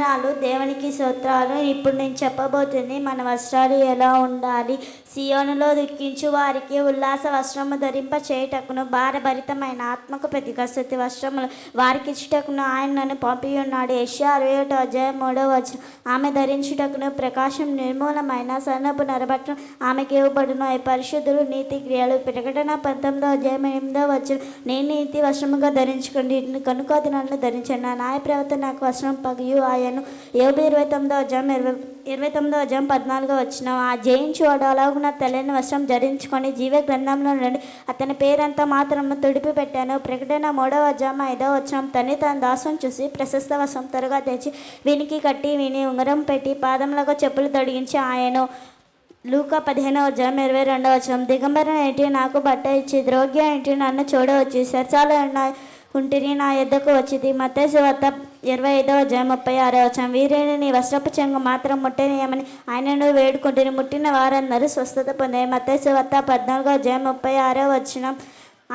వందనాలు దేవునికి స్తోత్రాలు. ఇప్పుడు నేను చెప్పబోతుంది మన వస్త్రాలు ఎలా ఉండాలి. సియోనులో దుఃఖించు వారికి ఉల్లాస వస్త్రము ధరింప చేయుటకును భారభరితమైన ఆత్మకు ప్రతిగా స్తుతి వస్త్రములు వారికి ఇచ్చుటకును ఆయన నన్ను పంపి ఉన్నాడు. యెషయా 61:3 ఆమె ధరించుటకును ప్రకాశం నిర్మూలమైన సన్నపు నరబట్టం ఆమెకి ఇవ్వబడును. అవి పరిశుద్ధులు నీతి క్రియలు. ప్రకటన 19:8 నేను నీతి వస్త్రముగా ధరించుకోండి కనుక అది నన్ను ధరించండి. నా న్యాయ ప్రవర్తన నాకు వస్త్రం పగియు ఆయను. యోబు 29:14 ఆ జయించువాడు అలాగున తెల్లని వస్త్రం ధరించుకొని జీవ గ్రంథంలో నుండి అతని పేరంతా మాత్రము తుడిపి పెట్టాను. ప్రకటన 3:5 తన దాసం చూసి ప్రశస్త వస్త్రం త్వరగా తెచ్చి వీనికి కట్టి వీని ఉంగరం పెట్టి పాదములకు చెప్పులు తొడిగించి ఆయను. లూకా 15:22 దిగంబరన ఏంటి నాకు బట్ట ఇచ్చి ద్రోగ్య ఏంటి నన్ను చూడవచ్చు సరసాలు ఉంటిని నా ఎద్దకు వచ్చింది. మత్తయి సువార్త 25:36 వీరిని నీ వస్త్రపు చెంగు మాత్రం ముట్టనీయమని ఆయనను వేడుకుంటుని ముట్టిన వారందరూ స్వస్థత పొందారు. మత్తయి సువార్త 14:36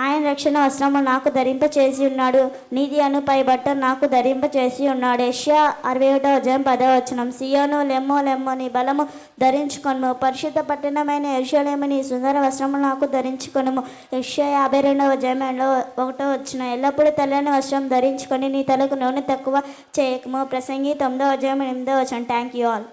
ఆయన రక్షణ వస్త్రము నాకు ధరింప చేసి ఉన్నాడు నీతి అను పై బట్ట నాకు ధరింప చేసి ఉన్నాడు. యెషయా 61:10 సియోను లెమ్మో లెమ్మో నీ బలము ధరించుకొనుము పరిశుద్ధ పట్టణమైన యెరూషలేము నీ సుందర వస్త్రము నాకు ధరించుకొనుము. యెషయా 52:1 ఎల్లప్పుడూ తెల్లని వస్త్రం ధరించుకొని నీ తలకు నూనె తక్కువ చేయకము. ప్రసంగి 9:8 థ్యాంక్ యూ ఆల్.